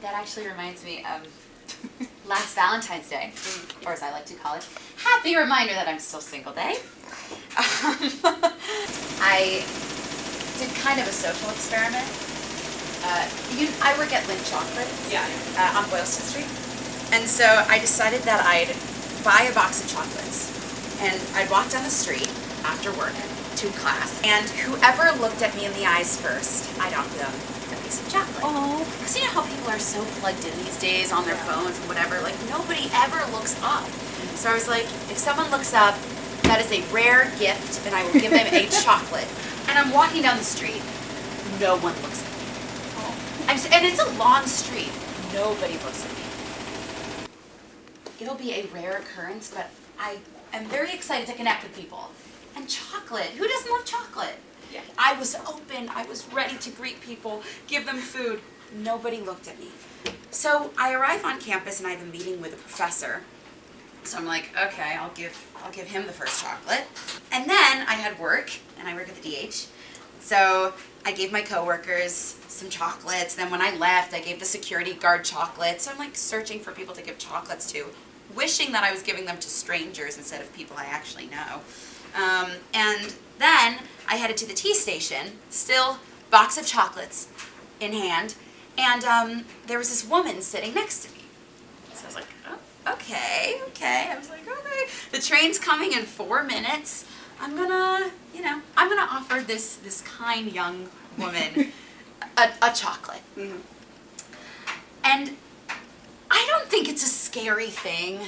that actually reminds me of last Valentine's Day, or as I like to call it, happy reminder that I'm still single day. I did kind of a social experiment. I work at Lindt Chocolate on Boylston Street. And so I decided that I'd buy a box of chocolates. And I'd walk down the street after work to class. And whoever looked at me in the eyes first, I'd offer them a piece of chocolate. Oh. Because you know how people are so plugged in these days on their phones and whatever, like nobody ever looks up. So I was like, if someone looks up, that is a rare gift and I will give them a chocolate. And I'm walking down the street, no one looks at me. And it's a long street, nobody looks at me. It'll be a rare occurrence, but I am very excited to connect with people. And chocolate, who doesn't love chocolate? Yeah. I was open, I was ready to greet people, give them food. Nobody looked at me. So I arrive on campus and I have a meeting with a professor. So I'm like, okay, I'll give him the first chocolate. And then I had work, and I work at the DH. So I gave my coworkers some chocolates. Then when I left, I gave the security guard chocolates. So I'm like searching for people to give chocolates to, wishing that I was giving them to strangers instead of people I actually know. And then I headed to the tea station, still box of chocolates in hand, and there was this woman sitting next to me. So I was like, oh, okay. I was like, okay, the train's coming in 4 minutes. I'm gonna offer this kind young woman a chocolate. Mm-hmm. And I don't think it's a scary thing.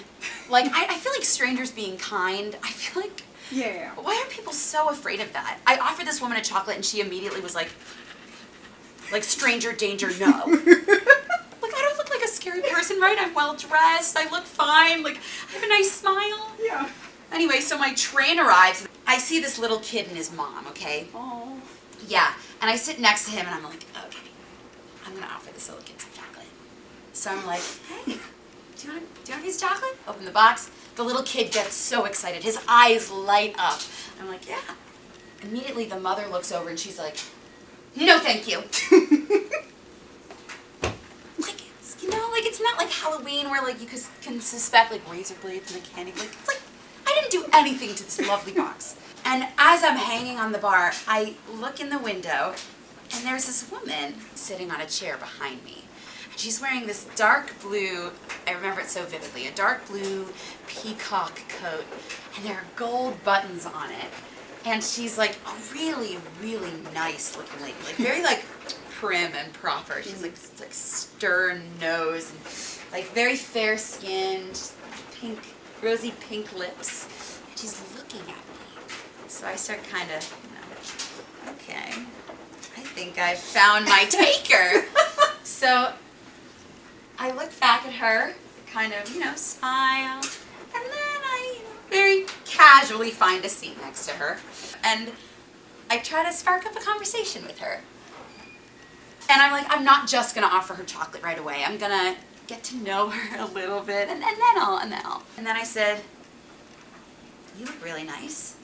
Like, I feel like strangers being kind, I feel like, why are people so afraid of that? I offered this woman a chocolate and she immediately was like stranger danger, no. Like, I don't look like a scary person, right? I'm well dressed, I look fine, like, I have a nice smile. Yeah. Anyway, so my train arrives. I see this little kid and his mom, okay? Oh. Yeah, and I sit next to him and I'm like, okay, I'm gonna offer this little kid some chocolate. So I'm like, hey, do you want a piece of chocolate? Open the box. The little kid gets so excited. His eyes light up. I'm like, yeah. Immediately the mother looks over and she's like, no thank you. Like it's not like Halloween where like you can suspect like razor blades and a candy. Like it's like I didn't do anything to this lovely box. And as I'm hanging on the bar, I look in the window and there's this woman sitting on a chair behind me. And she's wearing this dark blue, I remember it so vividly, a dark blue peacock coat, and there are gold buttons on it. And she's like a really, really nice looking lady, like very like prim and proper. She's like stern nose and like very fair skin, just pink, rosy pink lips. And she's looking at me. So I start kind of, okay, I think I've found my taker. So I look back at her, kind of, smile, and then I, very casually find a seat next to her. And I try to spark up a conversation with her. And I'm like, I'm not just going to offer her chocolate right away. I'm going to get to know her a little bit, and then I'll. And then I said, you look really nice.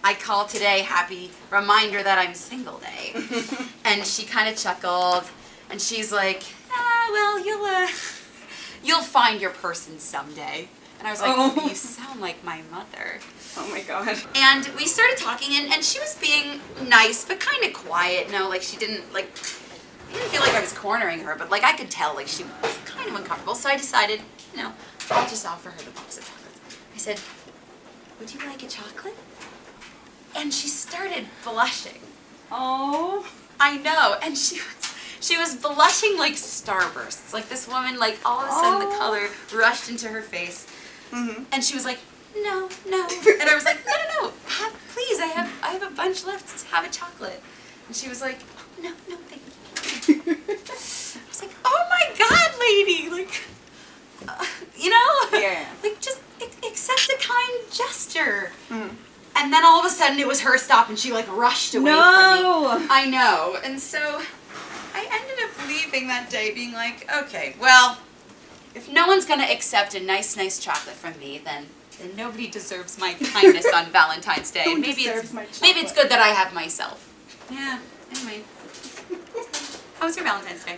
I call today happy reminder that I'm single day. And she kind of chuckled, and she's like, well, you'll find your person someday. And I was like, oh, you sound like my mother. Oh my god. And we started talking, and she was being nice, but kind of quiet. No, like she didn't feel like I was cornering her, but like I could tell like she was kind of uncomfortable. So I decided, I'll just offer her the box of chocolates. I said, would you like a chocolate? And she started blushing. Oh. I know, and she was blushing like starbursts. Like this woman, like all of a sudden the color rushed into her face. Mm-hmm. And she was like, no. And I was like, no, please, I have a bunch left, just have a chocolate. And she was like, no, thank you. I was like, oh my god, lady, like, like just accept a kind gesture. Mm. And then all of a sudden it was her stop and she like rushed away from me. I know. And so I ended up leaving that day being like, okay, well, if no one's going to accept a nice chocolate from me, then nobody deserves my kindness on Valentine's Day. Maybe it's good that I have myself. Yeah, anyway. How was your Valentine's Day?